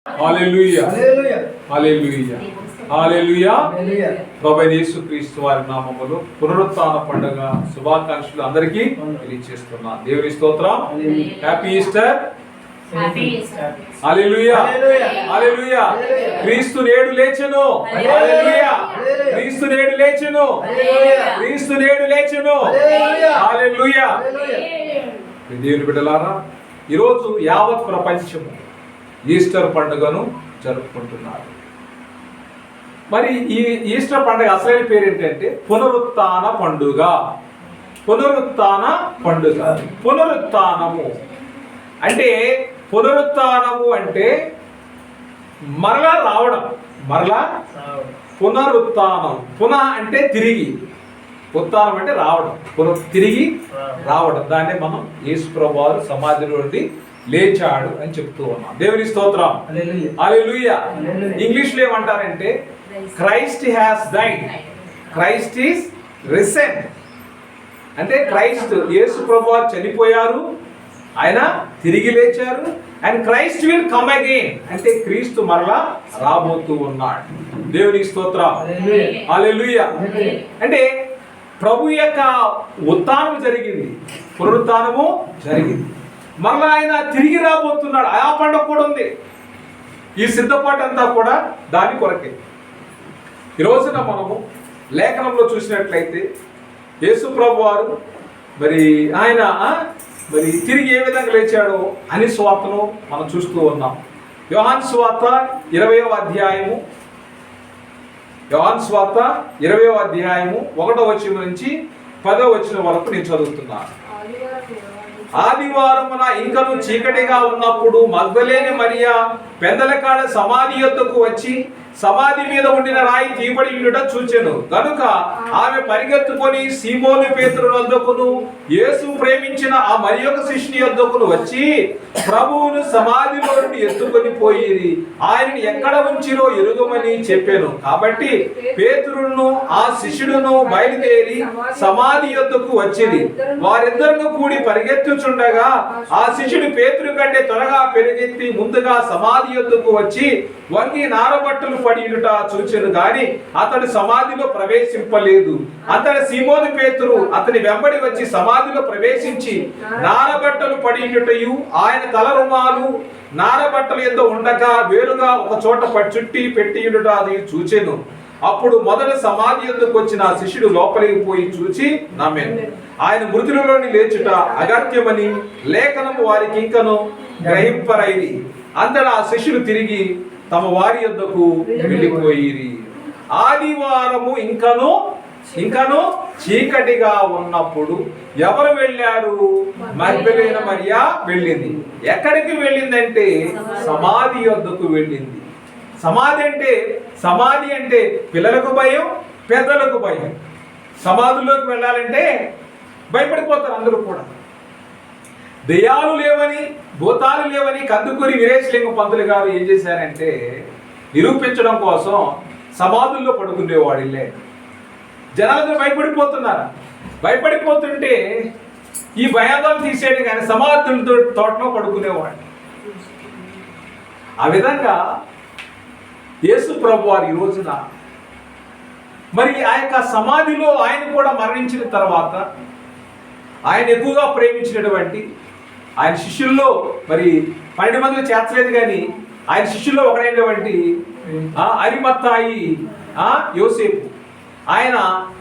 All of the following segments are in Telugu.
హల్లెలూయా హల్లెలూయా హల్లెలూయా. ప్రభువైన యేసుక్రీస్తు వారి నామములో పునరుత్థాన పండుగ శుభాకాంక్షలు అందరికీ తెలియజేస్తున్నా. దేవుని స్తోత్రం. Happy Easter. Hallelujah hallelujah. క్రీస్తు నేడు లేచెను. హల్లెలూయా. క్రీస్తు నేడు లేచెను. క్రీస్తు నేడు లేచెను. హల్లెలూయా. దేవుని బిడ్డలారా, ఈరోజు యావత్ ప్రపంచము ఈస్టర్ పండుగను జరుపుకుంటున్నారు. మరి ఈ ఈస్టర్ పండుగ అసలైన పేరు ఏంటంటే పునరుత్థాన పండుగ. పునరుత్థాన పండుగ. పునరుత్థానము అంటే పునరుత్థానము అంటే మరలా రావడం. మరలా పునరుత్థానం. పునః అంటే తిరిగి, ఉత్థానం అంటే రావడం, తిరిగి రావడం. దాన్ని మనం యేసు ప్రభువారు సమాధి నుండి లేచాడు అని చెప్తూ ఉన్నాం. దేవుని స్తోత్రం. హల్లెలూయా. ఇంగ్లీష్ లో ఏమంటారంటే Christ has died, Christ is risen. అంటే క్రైస్ట్ యేసు ప్రభువారు చనిపోయారు, ఆయన తిరిగి లేచారు. And Christ will come again అంటే క్రీస్తు మరలా రాబోతూ ఉన్నాడు. దేవుని స్తోత్రం. హల్లెలూయా. అంటే ప్రభు యొక్క ఉత్థానం జరిగింది, పునరుత్థానము జరిగింది, మరలా ఆయన తిరిగి రాబోతున్నాడు. ఆ పండుగ కూడా ఉంది. ఈ సిద్ధపాటు అంతా కూడా దాని కొరకే. ఈ రోజున మనము లేఖనంలో చూసినట్లయితే యేసు ప్రభు వారు మరి ఆయన మరి తిరిగి ఏ విధంగా లేచాడో అని స్వార్తను మనం చూస్తూ ఉన్నాం. యోహాను సువార్త 20వ అధ్యాయము, యోహాను సువార్త 20వ అధ్యాయము 1వ వచనం నుంచి 10వ వచనం వరకు నేను చదువుతున్నాను. ఆదివారమున ఇంకను చీకటిగా ఉన్నప్పుడు మగ్దలేని మరియా పెందలకాడ సమాధి యొద్దకు వచ్చి సమాధి మీద ఉండిన రాయి తీయబడి ఉండుట చూచెను. కనుక ఆమె పరిగెత్తుకొని సీమోను పేతురు వద్దకును యేసు ప్రేమించిన ఆ మరి యొక్క శిష్యుని వద్దకును వచ్చి ప్రభువును సమాధిలో నుండి ఎత్తుకొని పోయిరి, ఆయనని ఎక్కడ ఉంచిరో ఎరుగమని చెప్పాను. కాబట్టి పేతురును ఆ శిష్యుడును బయలుదేరి సమాధి యొద్దకు వచ్చిరి. వారిద్దరును కూడి పరిగెత్తుచుండగా ఆ శిష్యుడు పేతురు కంటే త్వరగా పెరిగెత్తి ముందుగా సమాధి యొద్దకు వచ్చి వంగి నారబట్టలు పడియుట చూచెను గాని అతడు సమాధిలో ప్రవేశింపలేదు. అతడు సీమోను పేతురు అతని వెంబడి వచ్చి సమాధిలో ప్రవేశించి నారబట్టలు పడియుటయు ఆయన తల రుమాలు నారబట్టలు ఎంతో ఉండగా వేరుగా ఒక చోట చుట్టి పెట్టియుట అది చూచెను. అప్పుడు మొదట సమాధి ఎందుకు వచ్చిన ఆ శిష్యుడు లోపలికి పోయి చూచి నమ్మాను. ఆయన మృతులలోని లేచుట అగత్యమని లేఖనము వారికి ఇంకను గ్రహింపరైది. అంతటా ఆ శిష్యులు తిరిగి తమ వారి యొద్దకు వెళ్ళిపోయిరి. ఆదివారము ఇంకను చీకటిగా ఉన్నప్పుడు ఎవరు వెళ్ళారు? మగ్దలేన మరియా వెళ్ళింది. ఎక్కడికి వెళ్ళిందంటే సమాధి యొద్దకు వెళ్ళింది. సమాధి అంటే పిల్లలకు భయం, పెద్దలకు భయం. సమాధిలోకి వెళ్ళాలంటే భయపడిపోతారు అందరూ కూడా. దెయ్యాలు లేవని, భూతాలు లేవని కందుకూరి వీరేశలింగ పంతులు గారు ఏం చేశారంటే నిరూపించడం కోసం సమాధుల్లో పడుకునేవాడిలే. జనాలందరూ భయపడిపోతున్నారు. భయపడిపోతుంటే ఈ భయాదాలు తీసేయడం కానీ సమాధులతో తోటలో పడుకునేవాడు. ఆ విధంగా యేసు ప్రభు వారు ఈ రోజున మరి ఆ యొక్క సమాధిలో ఆయన కూడా మరణించిన తర్వాత ఆయన ఎక్కువగా ప్రేమించినటువంటి ఆయన శిష్యుల్లో మరి 12 మందిలో చేర్చలేదు కానీ ఆయన శిష్యుల్లో ఒకరైనటువంటి అరిమత్తాయి యోసేపు, ఆయన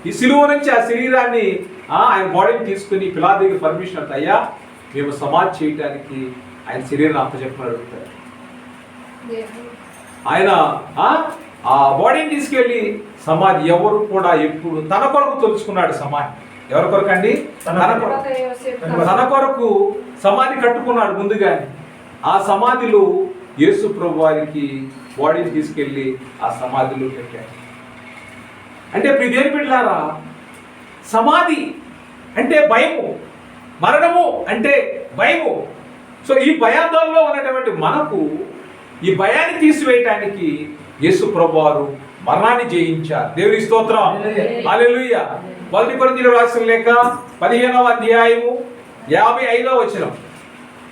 ఈ సిలువ నుంచి ఆ శరీరాన్ని ఆయన బాడీని తీసుకుని పిలాతు దగ్గర పర్మిషన్ అంటే అయ్యా మేము సమాధి చేయడానికి ఆయన శరీరాన్ని అప్పచెప్పని అడుగుతారు. ఆయన ఆ బాడీని తీసుకెళ్ళి సమాధి ఎవరు కూడా ఎప్పుడు తన కొరకు తలుచుకున్నాడు. సమాధి ఎవరి కొరకు అండి? తన కొరకు సమాధి కట్టుకున్నాడు ముందుగానే. ఆ సమాధిలో యేసు ప్రభు వారికి బాడీని తీసుకెళ్ళి ఆ సమాధిలో పెట్టాడు. అంటే ప్రియదేని బిడ్డలారా, సమాధి అంటే భయము, మరణము అంటే భయము. సో ఈ భయాందోళనలో ఉన్నటువంటి మనకు ఈ భయాన్ని తీసివేయటానికి యేసు ప్రభు వారు మరణాన్ని జయించారు. దేవుని స్తోత్రం. హల్లెలూయా. 1 కొరింథీయులకు రాసిన లేఖ 15వ అధ్యాయము 55వ వచనం.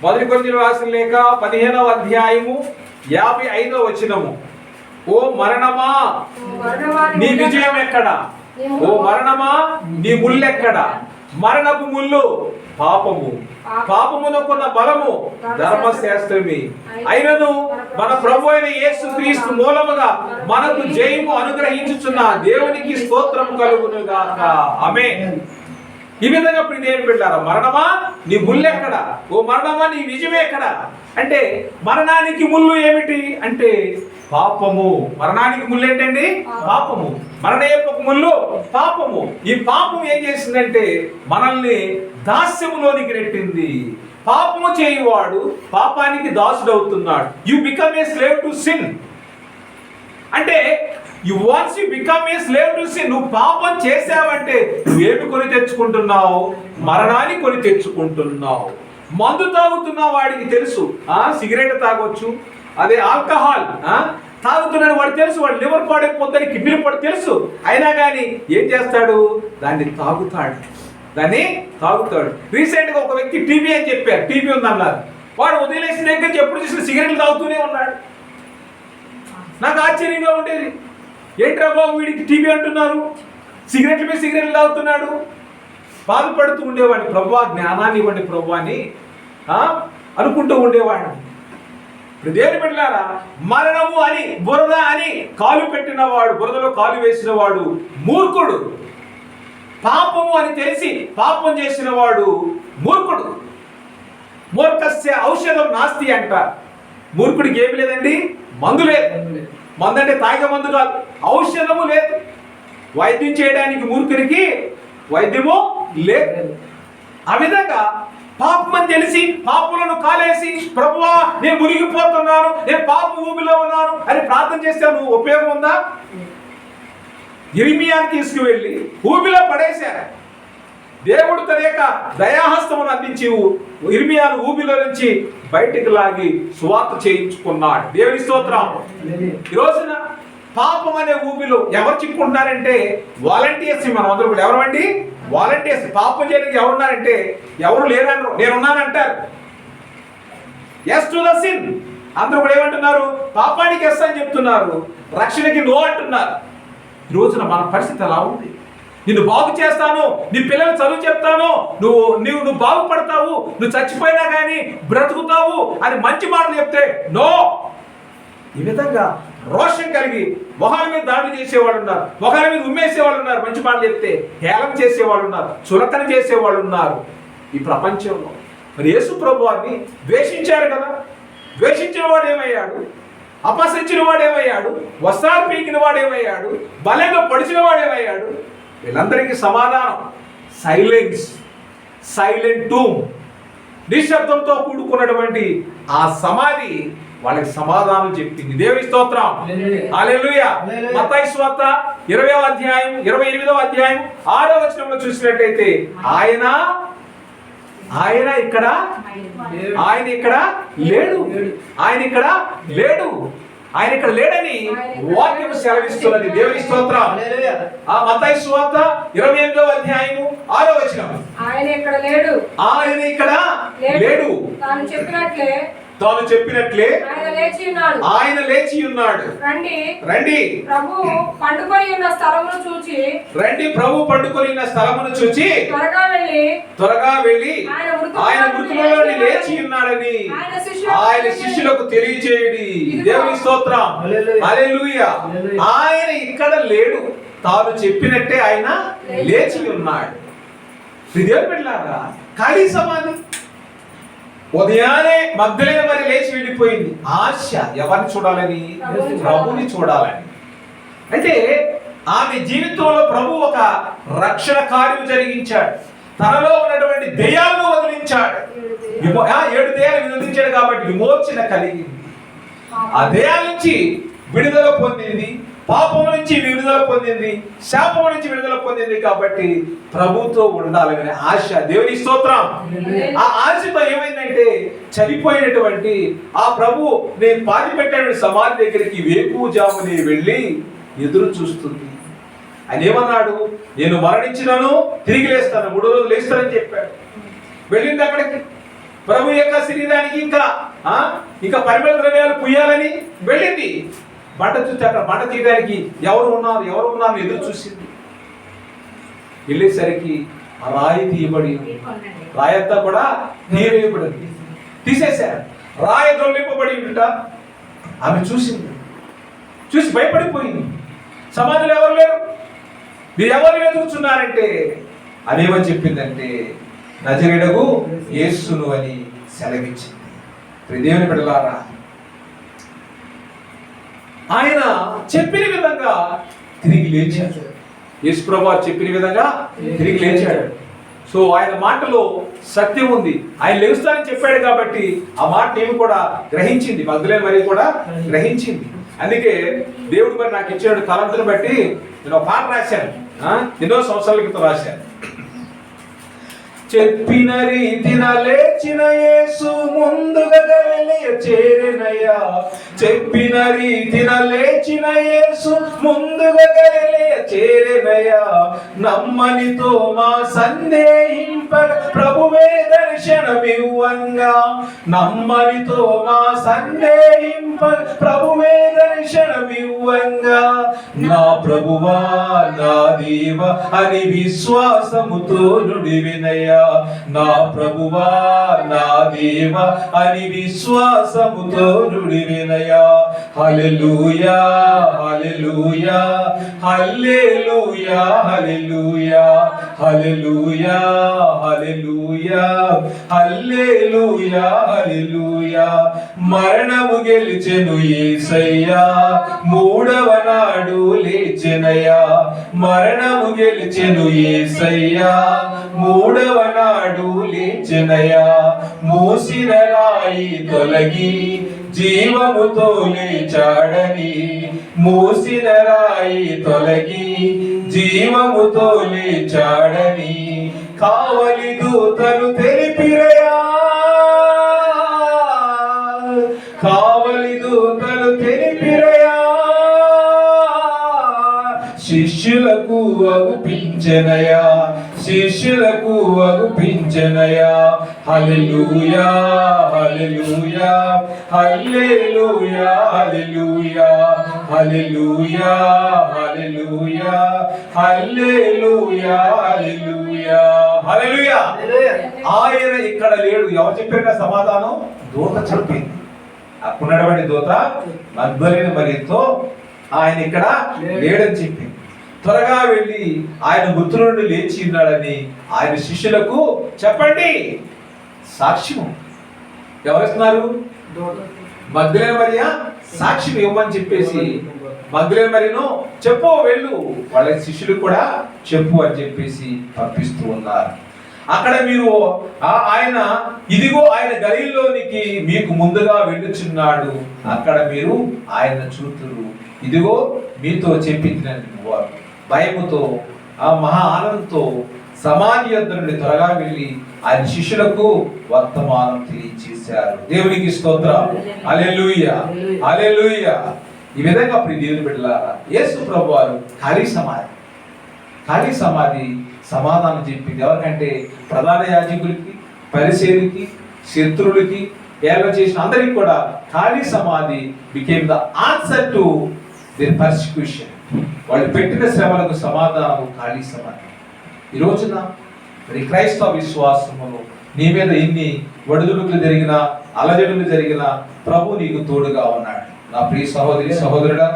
1 కొరింథీయులకు రాసిన లేఖ 15వ అధ్యాయము 55వ వచనము. ఓ మరణమా నీ విజయం ఎక్కడ? ఓ మరణమా నీ ముల్లెక్కడ? మరణపు ముల్లు పాపము, పాపమునకున్న బలము ధర్మశాస్త్రమే. అయినను మన ప్రభు అయిన యేసు క్రీస్తు మూలముగా మనకు జయము అనుగ్రహించుచున్న దేవునికి స్తోత్రం కలుగును గాక. ఆమేన్. ఈ విధంగా ప్రియదేవుని బిడ్డలారా, మరణమా నీ ముళ్ళు ఎక్కడ? ఓ మరణమా నీ విజయం ఎక్కడ? అంటే మరణానికి ముళ్ళు ఏమిటి అంటే పాపము. మరణానికి ముళ్ళు ఏంటండి? పాపము. మరణ యొక్క ముళ్ళు పాపము. ఈ పాపం ఏం చేసిందంటే మనల్ని దాస్యములోనికి నెట్టింది. పాపము చేయువాడు పాపానికి దాసుడవుతున్నాడు. You become a slave to sin. అంటే once you become a slave to sin, నువ్వు పాపం చేసావంటే నువ్వేమి కొని తెచ్చుకుంటున్నావు? మరణాన్ని కొని తెచ్చుకుంటున్నావు. మందు తాగుతున్న వాడికి తెలుసు, సిగరెట్ తాగొచ్చు, అదే ఆల్కహాల్ తాగుతున్నాడు వాడు తెలుసు, వాడు లివర్ పాడైపోద్దని, కిడ్నీలు పడి తెలుసు. అయినా కానీ ఏం చేస్తాడు? దాన్ని తాగుతాడు. రీసెంట్గా ఒక వ్యక్తి టీబీ అని చెప్పారు, టీబీ ఉందన్నారు. వాడు వదిలేసిన దగ్గర నుంచి ఎప్పుడు చూసిన సిగరెట్లు తాగుతూనే ఉన్నాడు. నాకు ఆశ్చర్యంగా ఉండేది, ఏంట్రా బాబు వీడికి టీబీ అంటున్నారు, సిగరెట్ల మీద సిగరెట్లు తాగుతున్నాడు. బాధపడుతూ ఉండేవాడిని, ప్రభువా జ్ఞానాన్ని ఇవ్వండి ప్రభువా అని అనుకుంటూ ఉండేవాడిని. దేవుని బిడ్డలారా, మరణము అని బురద అని కాలు పెట్టినవాడు, బురదలో కాలు వేసిన వాడు మూర్ఖుడు. పాపము అని తెలిసి పాపం చేసిన వాడు మూర్ఖుడు. మూర్ఖస్య ఔషధం నాస్తి అంట. మూర్ఖుడికి ఏమి లేదండి? మందు లేదు. మందు అంటే తాగే మందు కాదు, ఔషధము లేదు. వైద్యం చేయడానికి మూర్ఖునికి వైద్యము లేదు. ఆ విధంగా పాపం అని తెలిసి పాపులను కాలేసి ప్రభువా నేను మునిగిపోతున్నాను, నేను పాపం ఊబిలో ఉన్నాను అని ప్రార్థన చేస్తే నువ్వు ఉపయోగం ఉందా? ఇర్మియాని తీసుకువెళ్ళి ఊబిలో పడేశారు. దేవుడు తన యొక్క దయాహస్తమును అందించి ఇర్మియాను ఊబిలో నుంచి బయటికి లాగి సువార్త చేయించుకున్నాడు. దేవుని స్తోత్రం. ఈ రోజున పాపం అనే ఊబిలో ఎవరు చిక్కుంటున్నారంటే వాలంటీర్స్. మనం అందరూ కూడా ఎవరండి? వాలంటీర్స్. పాపం చేయడానికి ఎవరున్నారంటే ఎవరు లేరన్నారు, నేనున్నానంటారు. Yes to the sin. అందరూ కూడా ఏమంటున్నారు? పాపానికి ఎస్ అని చెప్తున్నారు, రక్షణకి నో అంటున్నారు. ఈ రోజున మన పరిస్థితి ఎలా ఉంది? నిన్ను బాగు చేస్తాను, నీ పిల్లలు చదువు చెప్తాను, నువ్వు బాగుపడతావు, నువ్వు చచ్చిపోయినా కానీ బ్రతుకుతావు అని మంచి మాటలు చెప్తే నో. ఈ విధంగా రోషం కలిగి మొహాల మీద దాడులు చేసేవాళ్ళు ఉన్నారు, మొహాల మీద ఉమ్మేసేవాళ్ళు ఉన్నారు. మంచి మాటలు చెప్తే హేళన చేసేవాళ్ళు ఉన్నారు, చులకన చేసేవాళ్ళు ఉన్నారు ఈ ప్రపంచంలో. మరి యేసు ప్రభు వారిని ద్వేషించారు కదా. ద్వేషించిన వాడు ఏమయ్యాడు? అపహసించిన వాడు ఏమయ్యాడు? వస్త్రాలు పీకిన వాడు ఏమయ్యాడు? బలంగా పొడిచిన వాడు ఏమయ్యాడు? వీళ్ళందరికీ సమాధానం సైలెంట్ టూమ్. నిశ్శబ్దంతో కూడుకున్నటువంటి ఆ సమాధి వాళ్ళకి సమాధానం చెప్పింది. దేవుని స్తోత్రం. హల్లెలూయా. మత్తయి సువార్త 20వ అధ్యాయం 28వ అధ్యాయం 6వ వచనంలో చూసినట్లయితే ఆయన ఇక్కడ లేడు. ఆయన ఇక్కడ లేడని వాక్యం సెలవిస్తున్నది. దేవుని స్తోత్రం. ఆ మత్తయి సువార్త 28వ అధ్యాయం 6వ వచనం. ఆయన ఇక్కడ లేడు. తాను చెప్పినట్లే ఆయన లేచి ఉన్నాడు. రండి ప్రభు పండుకొని ఉన్న స్థలమును చూచి త్వరగా వెళ్ళి ఆయన మృతులలో లేచి ఉన్నాడని ఆయన శిష్యులకు తెలియజేయడి. దేవుని స్తోత్రం. హల్లెలూయా. ఆయన ఇక్కడ లేడు, తాను చెప్పినట్టే ఆయన లేచి ఉన్నాడు. దేవుని బిడ్డలారా, ఖాళీ సమాధి. ఉదయాన్నే మగ్దలేన మరి లేచి వెళ్ళిపోయింది. ఆశ ఎవరిని చూడాలని? ప్రభుని చూడాలని. అయితే ఆమె జీవితంలో ప్రభు ఒక రక్షణ కార్యం జరిగించాడు. తనలో ఉన్నటువంటి దెయ్యాలను వదిలించాడు. 7 దెయ్యాలు వదిలించాడు కాబట్టి విమోచన కలిగింది. ఆ దెయ్యాల నుంచి విడుదల పొందింది, పాపం నుంచి విడుదల పొందింది, శాపం నుంచి విడుదల పొందింది. కాబట్టి ప్రభుతో ఉండాలనే ఆశ. దేవుని స్తోత్రం. ఆ ఆశతో ఏమైందంటే చనిపోయినటువంటి ఆ ప్రభు నేను పాతి పెట్టిన సమాధి దగ్గరికి వేకువజామునే వెళ్ళి ఎదురు చూస్తుంది. ఆయన ఏమన్నాడు? నేను మరణించినను తిరిగి లేస్తాను, 3 రోజులు లేస్తానని చెప్పాడు. వెళ్ళింది అక్కడికి. ప్రభు యొక్క శరీరానికి ఇంకా పరిమళ ద్రవ్యాలు పుయ్యాలని వెళ్ళింది. బండ చూస్తే అక్కడ బండ తీయడానికి ఎవరు ఉన్నారు ఎదురు చూసింది. వెళ్ళేసరికి ఆ రాయి తీయబడి ఉంది. రాయంతా కూడా తీయవేయబడింది, తీసేశారు. రాయి దొల్లింపబడి ఉంట ఆమె చూసింది, చూసి భయపడిపోయింది. సమాధిలో ఎవరు లేరు, మీరు ఎవరు వెతుకుతున్నారంటే అదేమని చెప్పిందంటే నజరేయుడగు యేసును అని సెలవిచ్చింది. దేవుని బిడ్డలారా, ఆయన చెప్పిన విధంగా తిరిగి లేచాడు. యేసు ప్రభువు చెప్పిన విధంగా తిరిగి లేచాడు. సో ఆయన మాటలో సత్యం ఉంది. ఆయన లేస్తానని చెప్పాడు కాబట్టి ఆ మాట నేను కూడా గ్రహించింది, మగ్ధలేని మరి కూడా గ్రహించింది. అందుకే దేవుడు మరి నాకు ఇచ్చాడు తలంతుని బట్టి నేను ఒక పాట రాశాను, ఎన్నో సంవత్సరాల క్రితం రాశాను. చెప్పిన రీతిన లేచిన యేసు ముందుగా గలిలయ చేరెనయ్యా. చెప్పిన రీతిన లేచిన యేసు ముందుగా గలిలయ చేరెనయ్యా. నమ్మనితో మా సందేహింపగ ప్రభువే దర్శనమివ్వంగా. నమ్మనితో మా సందేహింపగ ప్రభువే దర్శనమివ్వంగా. నా ప్రభువా నా దేవ అని విశ్వాసముతో నుడివినయ్యా. నా ప్రభువా నా దేవ అని విశ్వాసముతో నుడివినయా. హల్లెలూయా హల్లెలూయా హల్లెలూయా హల్లెలూయా హల్లెలూయా హల్లెలూయా హల్లెలూయా హల్లెలూయా. మరణము గెలిచెను యేసయ్యా, మూడవ నాడు లేచెనయ్యా. మరణము గెలిచెను యేసయ్యా, మూడవ నాడు లేచెనయ్యా. మూసిన రాయి తొలగి జీవముతో లేచాడని. మూసిన రాయి తొలగి జీవముతో లేచాడని కావలి దూతలు తెలిపిరయా. కావలి దూతలు తెలిపిరయా. శిష్యులకు అగుపించెనయా, శిష్యులకు అగుపించెనయా. హల్లెలూయా హల్లెలూయా హల్లెలూయా హల్లెలూయా హల్లెలూయా హల్లెలూయా హల్లెలూయా హల్లెలూయా హల్లెలూయా. ఆయన ఇక్కడ లేడు. ఎవరు చెప్పారు సమాధానం? దూత చెప్పింది. అప్పుడున్నటువంటి దూత మగ్ధలేని మరియతో ఆయన ఇక్కడ లేడని చెప్పింది. త్వరగా వెళ్ళి ఆయన మృతుల నుండి లేచి ఉన్నాడని ఆయన శిష్యులకు చెప్పండి. సాక్ష్యం ఎవరిస్తున్నారు? మగ్ధలేని మరియ సాక్ష్యం ఇవ్వమని చెప్పేసి మగ్ధలేని మరియను చెప్పు వెళ్ళు, వాళ్ళ శిష్యులు కూడా చెప్పు అని చెప్పేసి పంపిస్తూ ఉన్నారు. అక్కడ మీరు ఆయన ఇదిగో ఆయన గలీలోనికి మీకు ముందుగా వెళ్ళుచున్నాడు, అక్కడ మీరు ఆయన చూతురు. ఇదిగో మీతో చెప్పించినటువంటి వారు భయముతో మహా ఆనందంతో సమాధి యొద్ద నుండి త్వరగా వెళ్ళి ఆయన శిష్యులకు వర్తమానం తెలియజేశారు. దేవునికి స్తోత్రం. హల్లెలూయా హల్లెలూయా. ఈ విధంగా ప్రియ దేవుని బిడ్డలారా, యేసు ప్రభువారు ఖాళీ సమాధి సమాధానం చెప్పింది. ఎవరికంటే ప్రధాన యాజకులకి, పరిసేయులకి, శత్రువులకి, ఏర్పాటు చేసిన అందరికి కూడా ఖాళీ సమాధి became the answer to their persecution. వాళ్ళు పెట్టిన శ్రమలకు సమాధానం ఖాళీ సమాధి. ఈ రోజున మరి క్రైస్తవ విశ్వాసమును నీ మీద ఎన్ని ఒడిదుడుకులు జరిగినా, అలజడులు జరిగినా ప్రభు నీకు తోడుగా ఉన్నాడు. నా ప్రియ సహోదరి సహోదరుడా,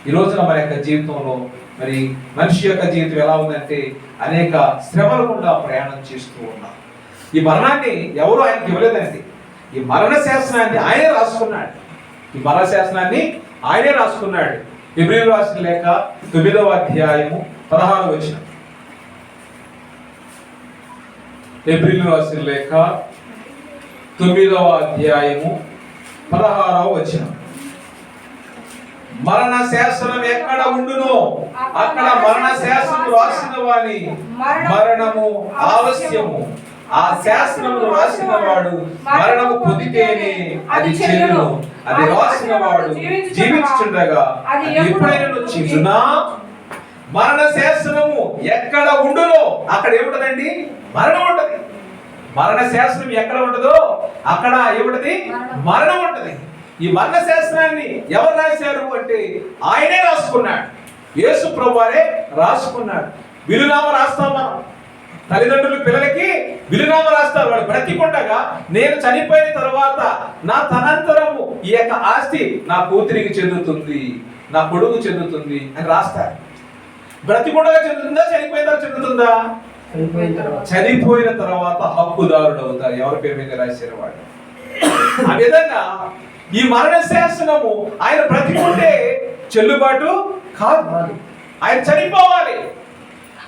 ఈ రోజున మన యొక్క జీవితంలో మరి మనిషి యొక్క జీవితం ఎలా ఉందంటే అనేక శ్రమల గుండా ప్రయాణం చేస్తూ ఉన్నాం. ఈ మరణాన్ని ఎవరు ఆయనకి ఇవ్వలేదండి. ఈ మరణ శాసనాన్ని ఆయనే రాసుకున్నాడు. ఈ మరణ శాసనాన్ని ఆయనే రాసుకున్నాడు. హెబ్రీయులకు రాసిన లేఖ 9వ అధ్యాయము 16వ వచనం. హెబ్రీయులకు రాసిన లేఖ 9వ అధ్యాయము 16వ వచనం. మరణ శాసనం ఎక్కడ ఉండునో అక్కడ మరణ శాసనం రాసిన వాని మరణము ఆవశ్యము. ఆ శాసనము రాసిన వాడు మరణము పొందితేనే అది చెల్లును. అది రాసిన వాడు జీవించుచుండగా అది ఎప్పుడైనా చెల్లునా? మరణ శాసనము ఎక్కడ ఉండునో అక్కడ ఏముంటదండి? మరణం ఉంటది. మరణ శాసనం ఎక్కడ ఉండదో అక్కడ ఏముంటది? మరణం ఉంటది. ఈ మరణ శాసనాన్ని ఎవరు రాశారు అంటే ఆయనే రాసుకున్నాడు. యేసు ప్రభువారే రాసుకున్నాడు. విలునామ రాస్తాం మనం. తల్లిదండ్రులు పిల్లలకి విలునామ రాస్తారు. వాడు బ్రతికుండగా నేను చనిపోయిన తర్వాత నా తనంతరము ఈ యొక్క ఆస్తి నా కూతురికి చెందుతుంది, నా కొడుకు చెందుతుంది అని రాస్తారు. బ్రతికుండగా చెందుతుందా, చనిపోయిన తర్వాత చెందుతుందా? చనిపోయిన తర్వాత హక్కుదారుడు అవుతారు, ఎవరి పేరు మీద రాశారు వాడు. ఆ విధంగా ఈ మరణ శాసనము ఆయన బ్రతికుంటే చెల్లుబాటు కాదు. ఆయన చనిపోవాలి,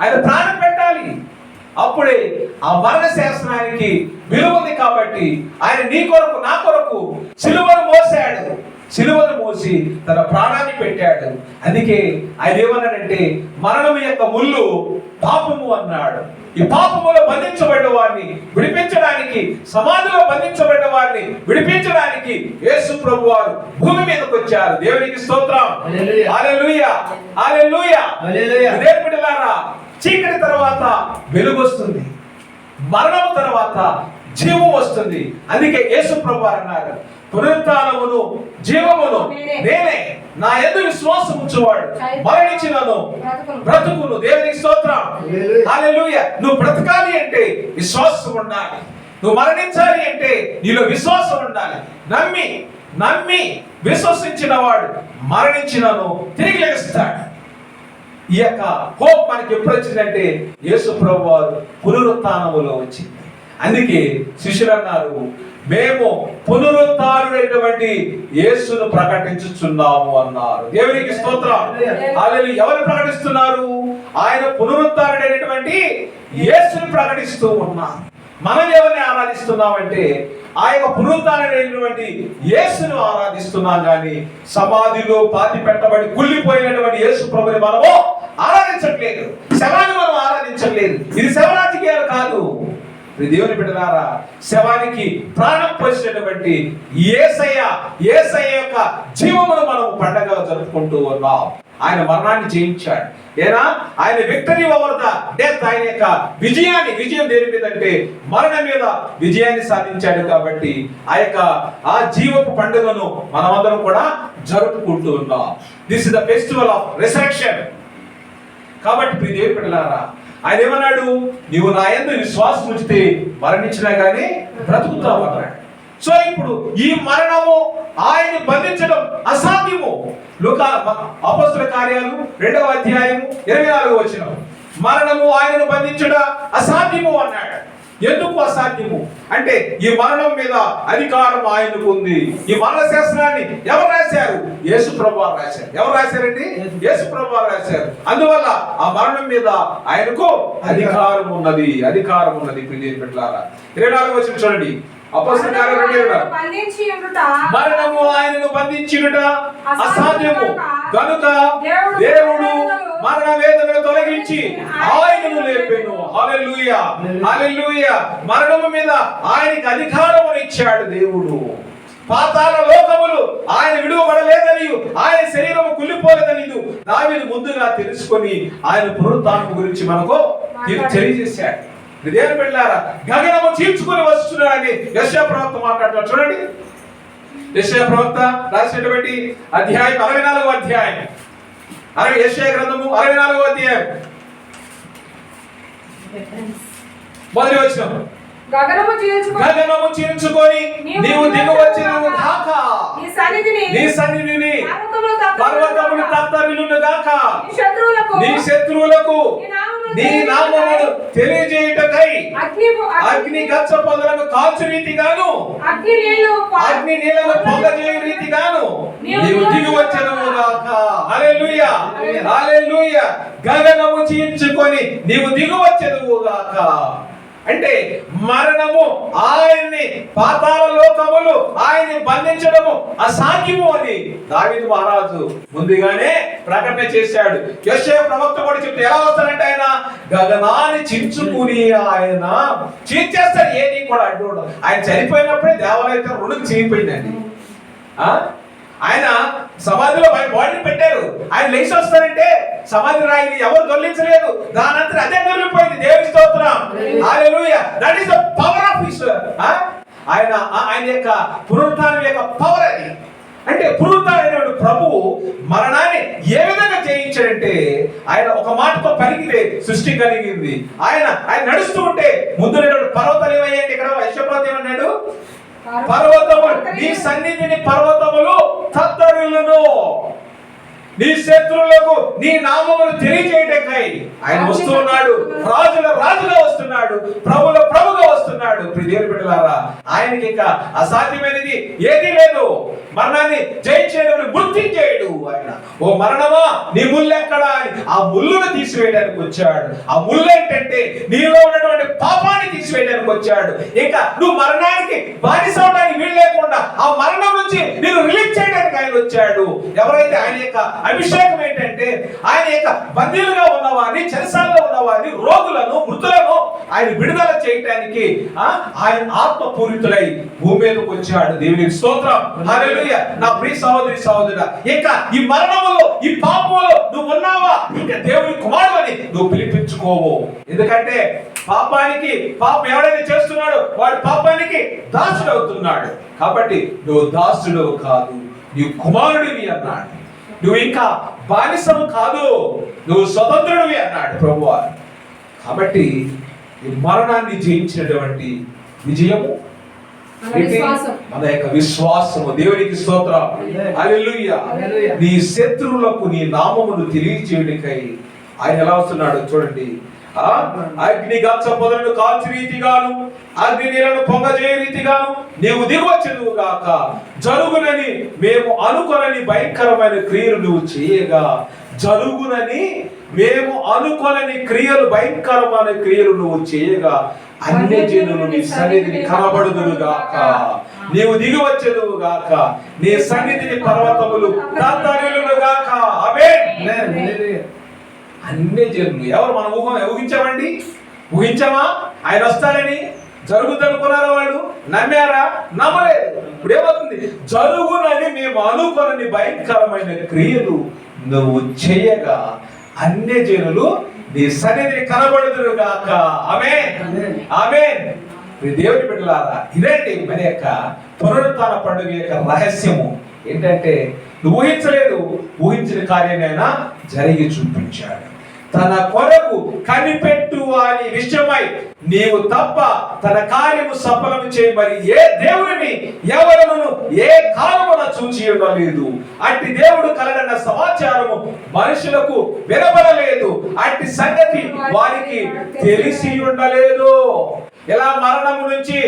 ఆయన ప్రాణం పెట్టాలి. అప్పుడే ఆ మరణ శాసనానికి విలువ ఉంది. కాబట్టి ఆయన నీ కొరకు నా కొరకు సిలువను మోసాడు. సిలువను మోసి తన ప్రాణాన్ని పెట్టాడు. అందుకే ఆయన ఏమన్నాడంటే మరణం యొక్క ముళ్ళు పాపము అన్నాడు. ఈ పాపములో బంధించబడ్డ వారిని విడిపించడానికి, సమాధిలో బంధించబడ్డ వారిని విడిపించడానికి యేసు ప్రభువారు భూమి మీదకి వచ్చారు. దేవునికి స్తోత్రం. హల్లెలూయా, హల్లెలూయా. దేవుని బిడ్డలారా, చీకటి తర్వాత వెలుగు వస్తుంది, మరణం తర్వాత జీవం వస్తుంది. అందుకే యేసు ప్రభువారు అన్నారు, పునరుత్థానమును జీవమును నేనే, నా యందు విశ్వాసం ఉంచువాడు మరణించినను బ్రతుకును. దేవునికి స్తోత్రం. హల్లెలూయా. నువ్వు బ్రతకాలి అంటే విశ్వాసం ఉండాలి. నువ్వు మరణించాలి అంటే నీలో విశ్వాసం ఉండాలి. నమ్మి నమ్మి విశ్వసించిన వాడు మరణించినను తిరిగి లేస్తాడు. ఈ యొక్క హోప్ మనకి ఎప్పుడు వచ్చిందంటే యేసు ప్రభువారు పునరుత్థానములో వచ్చింది. అందుకే శిష్యులు అన్నారు, మేము పునరుత్థానుడైనటువంటి యేసును ప్రకటించుచున్నాము అన్నారు. దేవునికి స్తోత్రం. హల్లెలూయా. ఎవరు ప్రకటిస్తున్నారు? ఆయన పునరుత్థానుడైనటువంటి యేసును ప్రకటిస్తూ ఉన్నారు. మనం ఎవరిని ఆరాధిస్తున్నామంటే ఆ యొక్క పునరుత్థానుడైనటువంటి యేసును ఆరాధిస్తున్నాం కానీ సమాధిలో పాతి పెట్టబడి కుళ్ళిపోయినటువంటి యేసు ప్రభుని మనము ఆరాధించట్లేదు. శవాన్ని మనం ఆరాధించట్లేదు. ఇది శవ రాజకీయాలు కాదు. దేవుని బిడ్డలారా, శవానికి ప్రాణం పోసినటువంటి యేసయ్య యొక్క జీవమును మనం పండగ జరుపుకుంటూ ఉన్నాం. ఆయన మరణాన్ని జయించాడు. ఏనా ఆయన విక్టరీ ఓవర్ ద డెత్, ఆయన యొక్క విజయం దేని మీద అంటే మరణం మీద విజయాన్ని సాధించాడు. కాబట్టి ఆ జీవపు పండుగను మనమందరం కూడా జరుపుకుంటూ ఉన్నాం. This is the festival of resurrection. కాబట్టి దేవుని బిడ్డలారా, ఆయన ఏమన్నాడు? నీవు నా యందు విశ్వాసం ఉంచితే మరణించినా గానీ బ్రతుకుతావు అన్నాడు. సో ఇప్పుడు ఈ మరణము ఆయన్ని బంధించడం అసాధ్యము. అపోస్తలుల కార్యాలు 2వ అధ్యాయము 24వ వచనం, మరణము ఆయనను బంధించడం అసాధ్యము అన్నాడు. ఎందుకు అసాధ్యము అంటే ఈ మరణం మీద అధికారం ఆయనకు ఉంది. ఈ మరణ శాసనాన్ని ఎవరు రాశారు? యేసు ప్రభువారు రాశారు. ఎవరు రాశారండి? యేసు ప్రభువారు రాశారు. అందువల్ల ఆ మరణం మీద ఆయనకు అధికారం ఉన్నది. ప్రియ బిడ్డలారా, 24వ వచనం చూడండి. అపోస్తలుల కార్యాలు 2:24, మరణము ఆయనను బంధించుట అసాధ్యము కనుక దేవుడు మరణ వేదనను తొలగించి ఆయనను లేపెను. హల్లెలూయా, హల్లెలూయా. మరణము మీద ఆయనకి అధికారం ఇచ్చాడు దేవుడు. పాతాళ లోకములు ఆయన విడువబడలేదని, ఆయన శరీరం కుళ్ళిపోలేదని దావీదు ముందుగా తెలుసుకొని ఆయన పునరుత్థానం గురించి మనకు తెలియజేశాడు. దేవుని బిడ్డలారా, గగనము చీల్చుకొని వస్తున్నాడని యెషయా ప్రవక్త మాట్లాడుతున్నాడు. చూడండి, యెషయా ప్రవక్త రాసినటువంటి అధ్యాయం 64వ అధ్యాయం, యెషయా గ్రంథము 64వ అధ్యాయం మొదటి వచనం, గగనము చీల్చుకొని నీవు దిగువచ్చెదవు గాక, నీ సన్నిధిని పర్వతములు తత్తరిల్లును గాక, నీ శత్రువులకు నీ నామమును తెలియజేయుటకై అగ్ని గచ్చ పొదలను కాల్చు రీతిగాను, అగ్ని నీళ్లను పొగజేయు రీతిగాను నీవు దిగివచ్చెదవు గాక. హల్లెలూయా, హల్లెలూయా. గగనము చీల్చుకొని నీవు దిగివచ్చెదవు గాక అంటే మరణము ఆయన్ని, పాతాళ లోకములు ఆయన్ని బంధించడము అసాధ్యము అని దావీదు మహారాజు ముందుగానే ప్రకటన చేశాడు. యెషయా ప్రవక్త కూడా చెప్తే ఎలా వస్తాడంటే ఆయన గగనాన్ని చించుకుని ఆయన చీల్చేస్తాడు. ఏది కూడా అడ్డు ఉండదు. ఆయన చనిపోయినప్పుడే దేవాలయం 2 చీలిపోయిందండి. ఆయన సమాధిలో బాడీని పెట్టారు. ఆయన లేచి వస్తారంటే సమాధి రాయిని ఎవరు దొర్లించలేదు, దానంతా అదే దొరికిపోయింది. దేవుని స్తోత్రం, hallelujah. That is the power of his ఆయన యొక్క పునరుత్థానం యొక్క పవర్ అది. అంటే పునరుత్థానమైనటువంటి ప్రభువు మరణాన్ని ఏ విధంగా జయించాడంటే, ఆయన ఒక మాటతో పలికితే సృష్టి కలిగింది. ఆయన నడుస్తూ ఉంటే ముందు పర్వతాలు ఏమయ్యాయండి? ఇక్కడ యెషయా ఏమన్నాడు? పర్వతములు నీ సన్నిధిని పర్వతములు తత్తరిల్లును, నీ శత్రువులకు నీ నామమును తెలియజేయటకై ఆయన వస్తూ ఉన్నాడు. రాజుల రాజుగా వస్తున్నాడు, ప్రభుల ప్రభుగా వస్తున్నాడు. దేవుని బిడ్డలారా, ఆయనకి ఇక అసాధ్యమైనది ఏదీ లేదు. మరణాన్ని జయించేయడం గుర్తించేయడు ఆయన. ఓ మరణమా నీ ముళ్ళు ఎక్కడా అని ఆ ముళ్ళును తీసివేయడానికి వచ్చాడు. ఆ ముళ్ళు ఏంటంటే నీలో ఉన్నటువంటి పాపాన్ని తీసివేయడానికి వచ్చాడు. ఇంకా నువ్వు మరణానికి బానిస అవడానికి వీలు లేకుండా ఆ మరణం నుంచి నేను రిలీజ్ చేయడానికి ఆయన వచ్చాడు. ఎవరైతే ఆయన యొక్క అభిషేకం ఏంటంటే, ఆయన యొక్క బందీలుగా ఉన్నవారిని, చెరసాలలో ఉన్నవారిని, రోగులను, మృతులను ఆయన విడుదల చేయడానికి ఆయన ఆత్మపూరితుడై భూమి మీదకి వచ్చాడు. దేవునికి స్తోత్రం, హల్లెలూయా. నా ప్రియ సహోదరి సహోదరుడా, ఇంకా ఈ మరణములో ఈ పాపములో నువ్వు ఉన్నావా, ఇంకా దేవుని కుమారుడు అని నువ్వు పిలిపించుకోవు. ఎందుకంటే పాపం ఎవరైతే చేస్తున్నాడో వాడు పాపానికి దాసుడు అవుతున్నాడు. కాబట్టి నువ్వు దాసుడు కాదు, నీవు కుమారుడివి అన్నాడు. నువ్వు ఇంకా బానిసము కాదు, నువ్వు స్వతంత్రుడివి అన్నాడు ప్రభువు. కాబట్టి ఈ మరణాన్ని జయించినటువంటి విజయము మన యొక్క విశ్వాసము. దేవునికి స్తోత్రం, హల్లెలూయా. నీ శత్రువులకు నీ నామమును తెలియజేయడానికై ఆయన ఎలా వస్తున్నాడు చూడండి. అగ్ని గచ్చ పొదలను కాల్చి రీతిగాను, అగ్ని నీళ్లను పొంగజేయ రీతిగాను నీవు దిగవచ్చును గాక. జరుగునని మేము అనుకొనని భయంకరమైన క్రియలు నువ్వు చేయగా, జరుగునని మేము అనుకొనని క్రియలు, భయంకరమైన క్రియలు నువ్వు చేయగా, అన్య జనులు నీ సన్నిధిని కనబడుదురు గాక. నీవు దిగివచ్చెదవు గాక, నీ సన్నిధిని పర్వతములు తత్తరిల్లును గాక. ఆమేన్. అన్య జనులు ఎవరు? మనం ఊహించామండి? ఊహించామా ఆయన వస్తాడని? జరుగుదనుకున్నారా? వాళ్ళు నమ్మారా? నమ్మలేదు. ఇప్పుడు ఏమవుతుంది? జరుగునని మేము అనుకొనని భయంకరమైన క్రియలు నువ్వు చేయగా, అన్య జనులు నీ సన్నిధిని కనబడుదురు గాక. ఆమేన్, ఆమేన్. దేవుని బిడ్డలారా, ఇదండి మన యొక్క పునరుత్థాన పండుగ యొక్క రహస్యము. ఏంటంటే నువ్వు ఊహించలేదు, ఊహించిన కార్యాన్ని జరిగి చూపించాడు. తన కొరకు కనిపెట్టు అని విషయమై నీవు తప్ప తన కార్యము సఫలము చేయమని ఏ దేవుడిని ఎవరును ఏ కాలమున చూచి ఉండలేదు. అట్టి దేవుడు కలగన్న సమాచారము మనుషులకు వినబడలేదు, అట్టి సంగతి వారికి తెలిసి ఉండలేదు. ఇలా మరణము నుంచి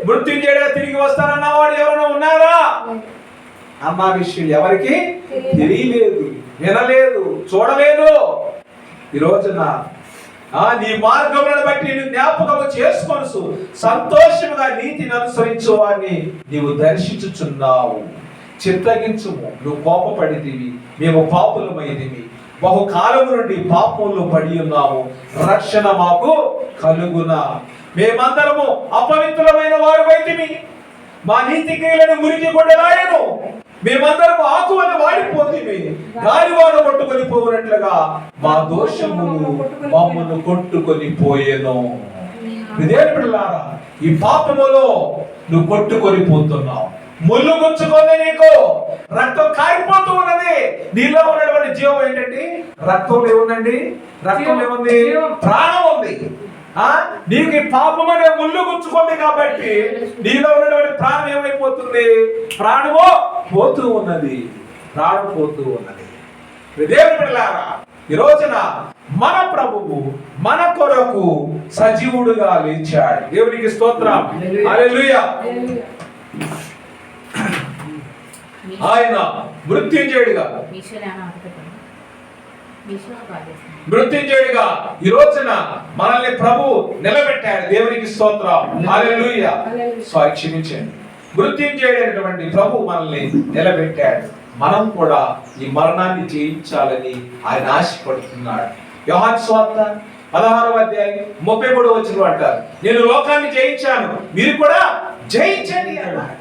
మృత్యుంజయుడిగా తిరిగి వస్తానన్న వాడు ఎవరైనా ఉన్నారా అన్న విషయం ఎవరికి తెలియలేదు, వినలేదు, చూడలేదు. ఈ రోజున నీ మార్గములను బట్టి నువ్వు జ్ఞాపకము చేసుకొను సంతోషముగా నీతిని అనుసరించు వారిని నీవు దర్శించుచున్నావు. చిత్తగించుము, నువ్వు కోపపడితివి, మేము పాపులమైతివి, బహుకాలము నుండి పాపంలో పడి ఉన్నాము, రక్షణ మాకు కలుగునా. మేమందరము అపవిత్రమైన వారు వైతిమి, మా నీతి క్రియలను మురికి కొట్టలాయను. మేమందరం ఆకువని వాడిపోతుంది, గాలివాన కొట్టుకొని పోవునట్లుగా మా దోషములు మమ్మల్ని కొట్టుకొని పోయేను. దేవుని బిడ్డలారా, ఈ పాపములో నువ్వు కొట్టుకొని పోతున్నావు. ముళ్ళు గుచ్చుకొని నీకు రక్తం కారిపోతూ ఉన్నది. నీలో ఉన్నటువంటి జీవం ఏంటండి? రక్తంలో ఏముందండి? రక్తంలో ఏముంది? ప్రాణం ఉంది. నీకు ఈ పాపం అనే ముళ్ళు గుచ్చుకుంది కాబట్టి నీలో ఉన్నటువంటి ప్రాణం ఏమైపోతుంది? ప్రాణము పోతూ ఉన్నది, ప్రాణం పోతూ ఉన్నది. దేవుని బిడ్డలారా, ఈ రోజున మన ప్రభువు మన కొరకు సజీవుడుగా లేచాడు. దేవునికి స్తోత్రం, హల్లెలూయా. ఆయన మృత్యుంజయుడిగా ఈ రోజున మనల్ని ప్రభు నిలబెట్టాడు. దేవునికి స్తోత్రం, హల్లెలూయా. క్షమించండి, మృత్యుంజయుడైనటువంటి ప్రభు మనల్ని నిలబెట్టాడు. మనం కూడా ఈ మరణాన్ని జయించాలని ఆయన ఆశపడుతున్నాడు. యోహాను సువార్త 16వ అధ్యాయం 33వ వచనం అంటారు, నేను లోకాన్ని జయించాను, మీరు కూడా జయించండి అన్నాడు.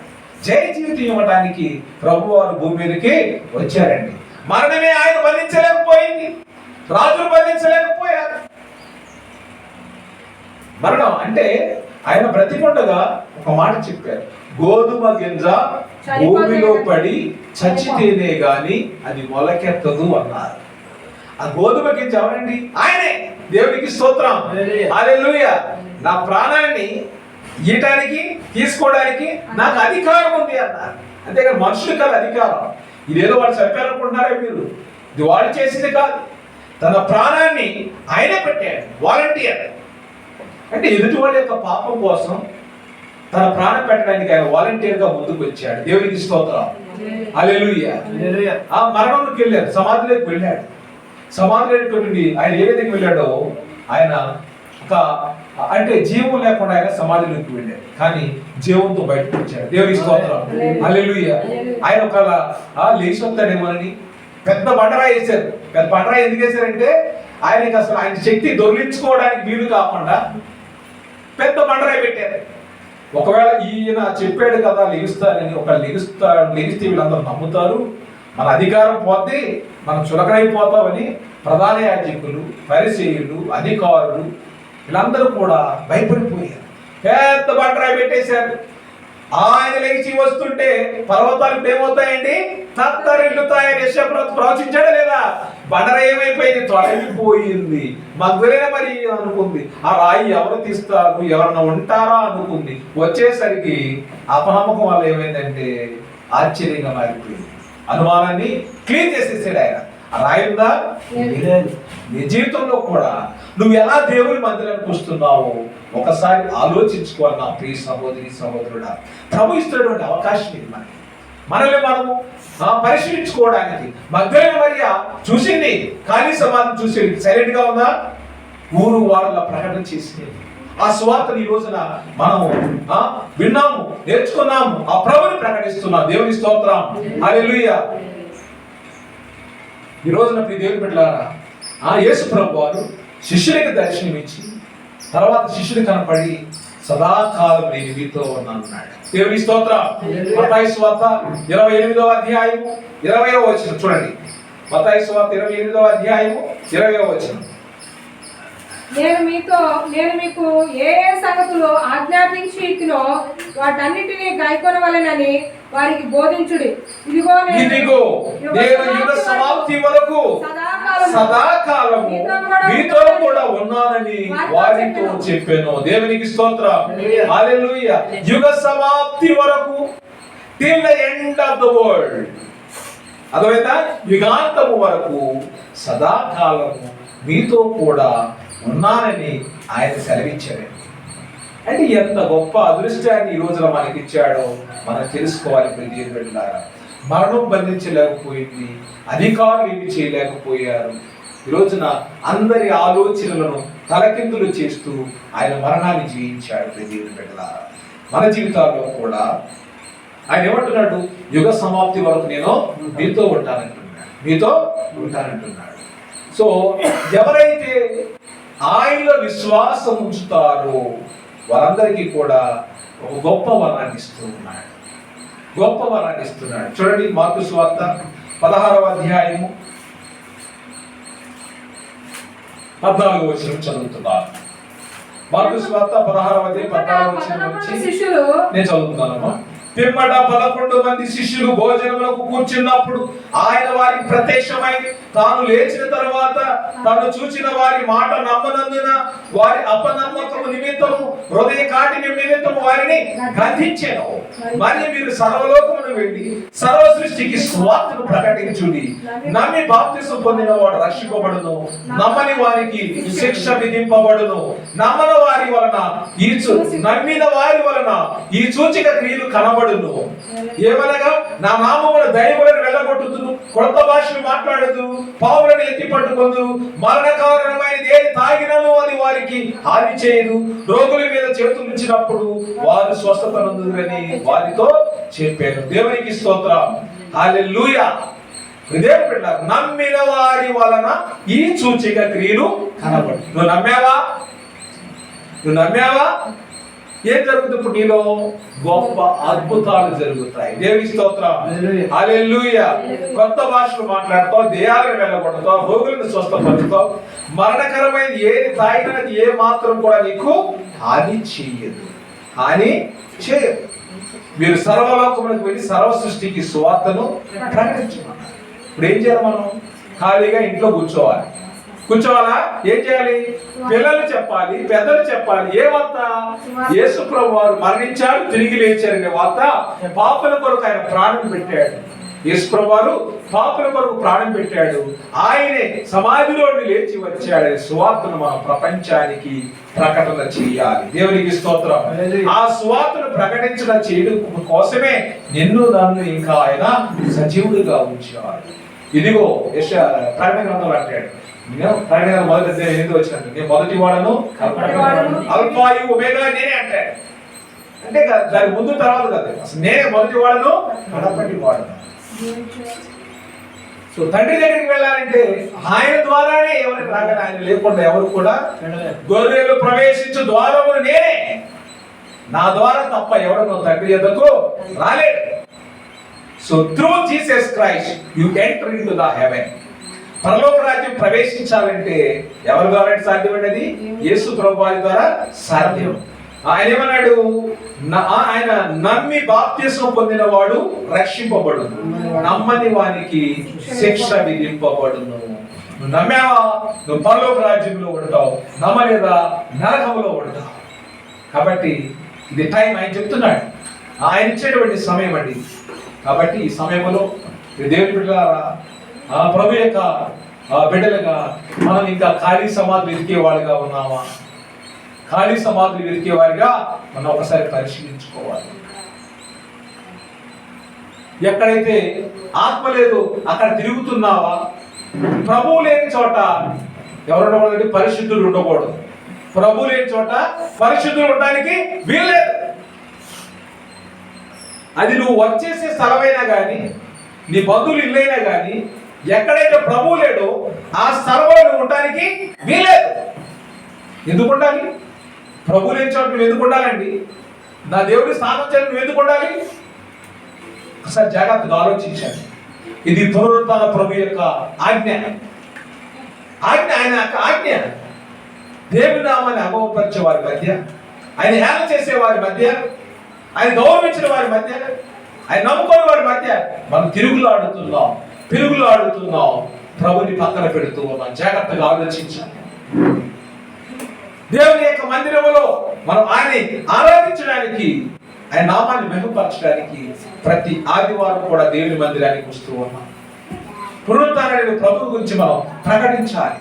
జయ జీవితం ఇవ్వడానికి ప్రభు వారు భూమి మీదకి వచ్చారండి. మరణమే ఆయన బంధించలేకపోయింది, రాజులు బంధించలేకపోయారు. మరణం అంటే ఆయన బ్రతికుండగా ఒక మాట చెప్పారు, గోధుమ గింజ భూమిలో పడి చచ్చితేనే గాని అది మొలకెత్తదు అన్నారు. ఆ గోధుమ గింజ ఎవరండి? ఆయనే. దేవునికి స్తోత్రం, హల్లెలూయా. నా ప్రాణాన్ని ఈయటానికి తీసుకోవడానికి నాకు అధికారం ఉంది అన్నారు. అంతేగాని మనుషులు కాదు అధికారం. ఇదేదో వాడు చెప్పారనుకుంటున్నారే మీరు, ఇది వాడు చేసింది కాదు. తన ప్రాణాన్ని ఆయనే పెట్టాడు, వాలంటీర్. అంటే ఎదుటి వాళ్ళ యొక్క పాపం కోసం తన ప్రాణం పెట్టడానికి ఆయన వాలంటీర్ గా ముందుకు వచ్చాడు. దేవునికి స్తోత్రం, హల్లెలూయా. ఆ మరణంలోకి వెళ్ళాడు, సమాధిలోకి వెళ్ళాడు. సమాధిలోకి నుండి ఆయన ఏ విధంగా వెళ్ళాడో, ఆయన ఒక అంటే జీవం లేకుండా ఆయన సమాధిలోకి వెళ్ళాడు, కానీ జీవంతో బయటకు వచ్చాడు. దేవునికి స్తోత్రం, హల్లెలూయా. ఆయన ఒక లేచి వస్తాడేమోనని పెద్ద బండరాయి వేశారు. పెద్ద బండరాయి ఎందుకు వేశారంటే ఆయనకి అసలు ఆయన శక్తి దొరికించుకోవడానికి వీలు కాకుండా పెద్ద బండరాయి పెట్టారు. ఒకవేళ ఈయన చెప్పాడు కదా లెగుస్తానని, ఒక లెగిస్తే వీళ్ళందరూ నమ్ముతారు, మన అధికారం పోతే మనం చులకనైపోతామని ప్రధాన యాజకులు, పరిసయ్యులు, అధికారులు వీళ్ళందరూ కూడా భయపడిపోయారు. పెద్ద బండరాయి పెట్టేశారు. ఆయన లేచి వస్తుంటే పర్వతాలు ఏమవుతాయండి? తత్తరిల్లుతాయని యెషయా ప్రవచించాడా లేదా? బండరాయి ఏమైపోయింది? తొలగిపోయింది. మగ్దలేనే మరి అనుకుంది, ఆ రాయి ఎవరు తీస్తారు, ఎవరన్నా ఉంటారా అనుకుంది. వచ్చేసరికి అపనమ్మకం వల్ల ఏమైందంటే ఆశ్చర్యంగా మారిపోయింది. అనుమానాన్ని క్లీన్ చేసేసాడు ఆయన. ఆ రాయి ఉందా? నీ జీవితంలో కూడా నువ్వు ఎలా దేవుని మందిరానికి వస్తున్నావో ఒకసారి ఆలోచించుకోవాలి నా ప్రియ సహోదరి సహోదరుడా. ప్రభు ఇస్తున్నటువంటి అవకాశం ఇది మనల్ని మనము పరిశీలించుకోవడానికి. మగ్దలేనే మరియ చూసింది, ఖాళీ సమాధిని చూసేది, సైలెంట్ గా ఉందా? ఊరు వాళ్ళ ప్రకటన చేసింది. ఆ సువార్తను ఈ రోజున మనము విన్నాము, నేర్చుకున్నాము, ఆ ప్రభుని ప్రకటిస్తున్నాం. దేవుని స్తోత్రం, హల్లెలూయా. ఈ రోజున ప్రియ దేవుని బిడ్డలారా, యేసు ప్రభు వారు శిష్యునికి దర్శనమిచ్చి తర్వాత శిష్యుడు కనపడి సదాకాలం నేను మీతో ఉన్నాను. దేవుని స్తోత్రం. మత్తయి సువార్త 28వ అధ్యాయము 20వ వచనం చూడండి. మత్తయి సువార్త 28వ అధ్యాయము 20వ వచనం. నేను మీకు ఏ సంగతులు ఆజ్ఞాపించితినో వాటన్నిటినీ గైకొనవలెనని వారికి బోధించుడి. ఇదిగో నేను యుగ సమాప్తి వరకు సదాకాలము మీతో కూడా ఉన్నానని వారితో చెప్పాను. దేవునికి స్తోత్రం, హల్లెలూయా. యుగ సమాప్తి వరకు, till the end of the world. అదైతే యుగాంతము వరకు సదాకాలము మీతో కూడా ఉన్నానని ఆయన సెలవిచ్చాడు. అంటే ఎంత గొప్ప అదృష్టాన్ని ఈ రోజున మనకి ఇచ్చాడో మనం తెలుసుకోవాలి. ప్రియ బిడ్డలారా, మరణం బంధించలేకపోయింది, అధికారులు ఏమి చేయలేకపోయారు. ఈ రోజున అందరి ఆలోచనలను తలకిందులు చేస్తూ ఆయన మరణాన్ని జయించాడు. ప్రియ బిడ్డలారా, మన జీవితాల్లో కూడా ఆయన ఏమంటున్నాడు? యుగ సమాప్తి వరకు నేను మీతో ఉంటానంటున్నాడు. సో ఎవరైతే ఆయనలో విశ్వాసం ఉంచుతారో వారందరికీ కూడా ఒక గొప్ప వరాన్ని ఇస్తున్నాడు. చూడండి, మార్కు సువార్త 16వ అధ్యాయము 14వ వచనం చదువుతున్నాను. మార్కు సువార్త 16వ అధ్యాయం 14వ వచనం నుంచి నేను చదువుతున్నానమ్మా. పిమ్మట 11 మంది శిష్యులు భోజనములకు కూర్చున్నప్పుడు ఆయన వారికి ప్రత్యక్షమై తాను లేచిన తరువాత తను చూచిన వారి మాట నమ్మనందున వారి అపనమ్మకము నిమిత్తము హృదయ కాఠిన్యం నిమిత్తము వారిని గద్దించెను. మరియు మీరు సర్వలోకమును వెళ్ళి సర్వ సృష్టికి సువార్తను ప్రకటించుడి. నమ్మి బాప్తిసం పొందిన వాడు రక్షింపబడును, నమ్మని వారికి శిక్ష విధింపబడును. నమ్మిన వారి వలన ఈ సూచక క్రియలు కనబడును. ఏమనగా నా నామమున దయ్యములను వెళ్ళగొట్టుదును, కొత్త భాషలు మాట్లాడుదు, పావులను ఎత్తి పట్టుకొందు, మరణ కారణమైనది ఏది తాగినను అది వారికి హాని చేయదు, రోగుల మీద చేతులు ఉంచినప్పుడు వారు స్వస్థత నొందుదురని వారితో చెప్పాను. దేవునికి స్తోత్రం, హల్లెలూయా. దేవుని బిడ్డలారా, నమ్మిన వారి వలన ఈ సూచక క్రియలు కనబడు. నువ్వు నమ్మావా? ఏం జరుగుతుంది ఇప్పుడు నీలో? గొప్ప అద్భుతాలు జరుగుతాయి. దేవుని స్తోత్రం. హల్లెలూయా. కొత్త భాషలు మాట్లాడతావు, దేహాలను వెళ్ళగొడతావు, రోగులను స్వస్థపరుస్తావు. మరణకరమైన ఏది తాగినది ఏ మాత్రం కూడా నీకు హాని చేయదు. మీరు సర్వలోకములకు వెళ్ళి సర్వ సృష్టికి సువార్తను ప్రకటించమన్నారు. ఇప్పుడు ఏం చేయాలి? మనం ఖాళీగా ఇంట్లో కూర్చోవాలా? ఏం చేయాలి? పిల్లలు చెప్పాలి, పెద్దలు చెప్పాలి. ఏ వార్త? యేసు ప్రభు వారు మరణించారు, తిరిగి లేచారనే వార్త. పాపుల కొరకు ఆయన ప్రాణం పెట్టాడు. యేసు ప్రభు వారు పాపుల కొరకు ప్రాణం పెట్టాడు. ఆయనే సమాధిలో లేచి వచ్చాడని సువార్తను మనం ప్రపంచానికి ప్రకటన చేయాలి. దేవునికి స్తోత్రం. ఆ సువార్తను చేయడం కోసమే నిన్ను నన్ను ఇంకా ఆయన సజీవుడిగా ఉంచాడు. ఇదిగో ప్రకటన గ్రంథంలో అంటాడు, ప్రకటన మొదటి అధ్యాయం 8 వచ్చినట్టు, నేను మొదటి వాడను అల్ఫాయు ఒమేగా నేనే అంటాడు. అంటే దాని ముందు తర్వాత కదా, అసలు నేనే మొదటి వాడను కడపటి వాడను. సో తండ్రి దగ్గరికి వెళ్ళాలంటే ఆయన ద్వారానే ఎవరికి రాగానే, ఆయన లేకుండా ఎవరు కూడా గొర్రెలు ప్రవేశించు ద్వారమును నేనే, నా ద్వారా తప్ప ఎవరు తండ్రి యొద్దకు రాలేడు. So through Jesus Christ you enter into the heaven. పరలోక రాజ్యం ప్రవేశించాలంటే ఎవరి ద్వారా సాధ్యమైనది? యేసు ప్రభువారి ద్వారా సాధ్యం. ఆయన ఏమన్నాడు? ఆయన నమ్మి బాప్తిస్మం పొందిన వాడు రక్షింపబడును, నమ్మని వానికి శిక్ష విధింపబడును. నువ్వు నమ్మావా? నువ్వు పరలోక రాజ్యంలో ఉంటావు, నమ్మలేదా నరకంలో ఉంటావు. కాబట్టి ఇది టైం. ఆయన చెప్తున్నాడు, ఆయన ఇచ్చేటువంటి సమయం అండి. కాబట్టి ఈ సమయంలో దేవుని బిడ్డలారా, ప్రభు యొక్క బిడ్డలుగా మనం ఇంకా ఖాళీ సమాధులు వెతికేవాడిగా ఉన్నామా? ఖాళీ సమాధులు వెతికేవారిగా మనం ఒకసారి పరిశీలించుకోవాలి. ఎక్కడైతే ఆత్మ లేదు అక్కడ తిరుగుతున్నావా? ప్రభువు లేని చోట ఎవరు ఉండకూడదు? పరిశుద్ధులు ఉండకూడదు. ప్రభు లేని చోట పరిశుద్ధులు ఉండడానికి వీల్లేదు. అది నువ్వు వచ్చేసే స్థలమైనా కానీ, నీ బంధువులు ఇల్లైనా కానీ, ఎక్కడైతే ప్రభువు లేడో ఆ స్థలంలో నువ్వు ఉండడానికి వీలేదు. ఎందుకు ఉండాలి? ప్రభు లేని చోట నువ్వు ఎందుకు ఉండాలండి? నా దేవుడి స్థానం చేయాలి, నువ్వు ఎందుకు ఉండాలి? ఒకసారి జాగ్రత్తగా ఆలోచించాలి. ఇది పునరుత్థాన ప్రభు యొక్క ఆజ్ఞ. ఆయన ఆజ్ఞ. దేవుని నామాన్ని అగౌరవపరిచే వారి మధ్య, ఆయన హేళన చేసే వారి మధ్య, ఆయన గౌరవించిన వారి మధ్య, ఆయన నమ్ముకునే వారి మధ్య మనం తిరుగులాడుతున్నాం. ప్రభుని పక్కన పెడుతూ ఉన్నాం. జాగ్రత్తగా ఆలోచించాలి. దేవుని యొక్క మందిరంలో మనం ఆయన్ని ఆరాధించడానికి, ఆయన నామాన్ని మెరుగుపరచడానికి ప్రతి ఆదివారం కూడా దేవుని మందిరానికి వస్తూ ఉన్నాం. పునరుత్థాన ప్రభు గురించి మనం ప్రకటించాలి.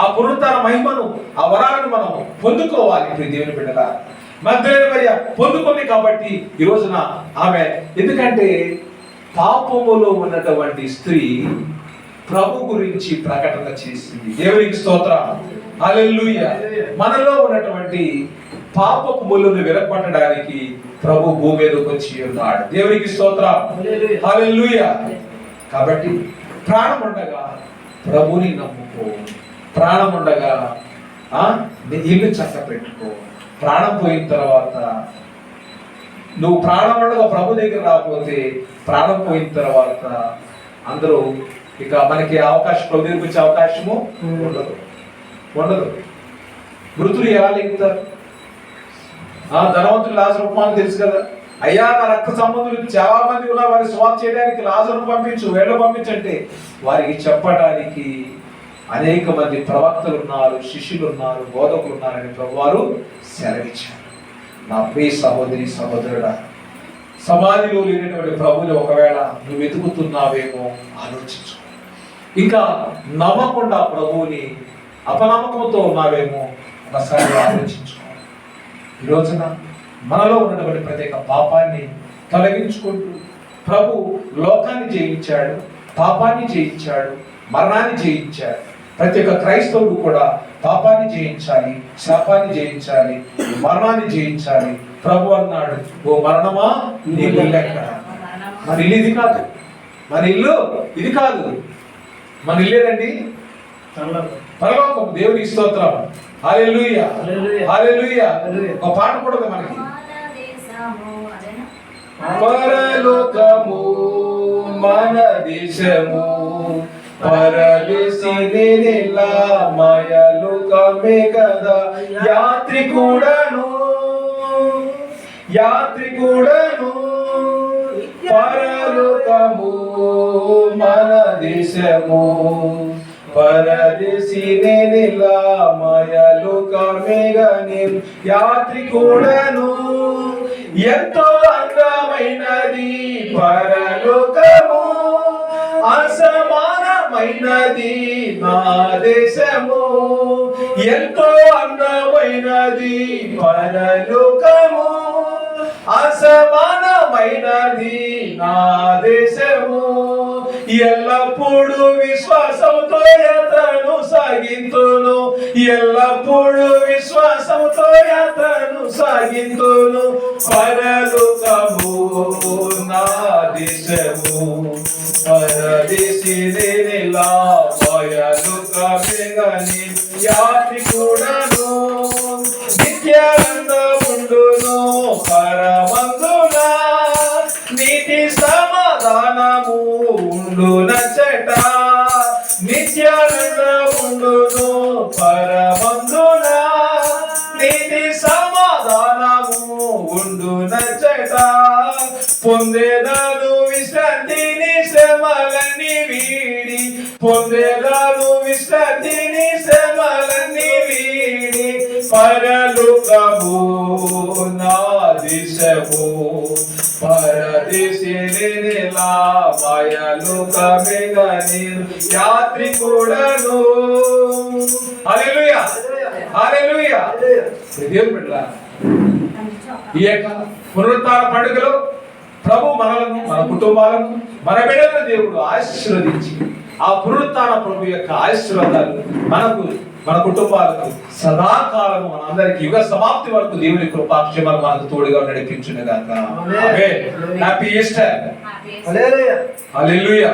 ఆ పునరుత్థాన మహిమను, ఆ వరాలను మనం పొందుకోవాలి. దేవుని బిడ్డగా మగ్దలేనే మరియ పొందుకుంది కాబట్టి ఈ రోజున ఆమె, ఎందుకంటే పాపములో ఉన్నటువంటి స్త్రీ ప్రభు గురించి ప్రకటన చేసింది. దేవునికి స్తోత్రం. హల్లెలూయా. మనలో ఉన్నటువంటి పాపపు ముళ్ళను విరగొట్టడానికి ప్రభు భూమి మీదకి వచ్చి ఉన్నాడు. దేవునికి స్తోత్రం. హల్లెలూయా. కాబట్టి ప్రాణం ఉండగా ప్రభుని నమ్ముకో. ప్రాణం ఉండగా ఇల్లు చక్క పెట్టుకో. ప్రాణం పోయిన తర్వాత నువ్వు ప్రాణం ఉండగా ప్రభు దగ్గర రాకపోతే, ప్రాణం పోయిన తర్వాత అందరూ ఇక మనకి అవకాశం, ప్రభు దగ్గరికి వచ్చే అవకాశము ఉండదు. మృతులు ఎలా లేగుతారు? ధనవంతులు లాజరు ఉపమానం తెలుసు కదా. అయ్యా, నా రక్త సంబంధులు చాలా మంది ఉన్నారు, వారి స్వార్థ చేయడానికి లాజరును పంపించు, వేళ్ళు పంపించంటే వారికి చెప్పడానికి అనేక మంది ప్రవక్తలు ఉన్నారు, శిష్యులు ఉన్నారు, బోధకులు ఉన్నారని ప్రభువారు సెలవిచ్చారు. నా ప్రియ సహోదరి సహోదరుడా, సమాధిలో లేనటువంటి ప్రభుని ఒకవేళ నువ్వు వెతుకుతున్నావేమో ఆలోచించు. ఇంకా నమ్మకుండా ప్రభువుని అపనమ్మకంతో ఉన్నావేమో ఒకసారి ఆలోచించుకో. ఈ రోజున మనలో ఉన్నటువంటి ప్రత్యేక పాపాన్ని తొలగించుకుంటూ ప్రభు లోకాన్ని జయించాడు, పాపాన్ని జయించాడు, మరణాన్ని జయించాడు. ప్రతి ఒక్క క్రైస్తవుడు కూడా పాపాన్ని జయించాలి, శాపాన్ని జయించాలి, మరణాన్ని జయించాలి. ప్రభు అన్నాడు, ఓ మరణమా నీ ఇల్లు ఎక్కడ? మన ఇల్లు ఇది కాదు, మన ఇల్లు ఇది కాదు. మన ఇల్లేదండి పరలోకం. దేవుని స్తోత్రం. హల్లెలూయా హల్లెలూయా. ఒక పాట కూడా ఉంది మనకి. పరలోకము మన దేశము పరదేశినిలా మాయలోకమే కదా యాత్రికుడను పరలోకము మన దేశము పరదేశినిలా మాయలోకమే గని యాత్రికుడను ఎంతో అందమైనది పరలోకము అసమానమైనది నా దేశము ఎంతో అందమైనది పరలోకము అసమానమైనది నా దేశము ఎల్లప్పుడూ విశ్వాసంతో యాత్రను సాగింతును ఎల్లప్పుడూ విశ్వాసంతో యాత్రను సాగింతును పరలోకము నా దేశము పరదేశినిలా మాయలోకమే గని యాత్రికుడను నిత్యానందముండును పరమందున నీతి సమాధానము ఉండునచట నిత్యానందముండును పరమందున నీతి సమాధానము ఉండునచట పొందేదాను విశ్రాంతిని శ్రమలన్నీ వీడి పొందేదాను విశ్రాంతిని శ్రమలన్నీ వీడి పరలోకము నా దేశము పరదేశినిలా మాయలోకమే గని యాత్రికుడను. హల్లెలూయా హల్లెలూయా. దేవుని బిడ్డలారా, ఈ యొక్క పునరుత్థాన పండుగలో ప్రభు మనలను మన కుటుంబాలను మన బిడ్డలను దేవుడు ఆశీర్వదించి ఆ పునరుత్థాన ప్రభు యొక్క ఆశీర్వాదాలు మనకు మన కుటుంబాలకు సదాకాలము మనందరికి యుగ సమాప్తి వరకు దేవుని కృపాక్షేమాలు మనకు తోడుగా నడిపించును గాక. ఆమేన్. Happy Easter. హల్లెలూయా.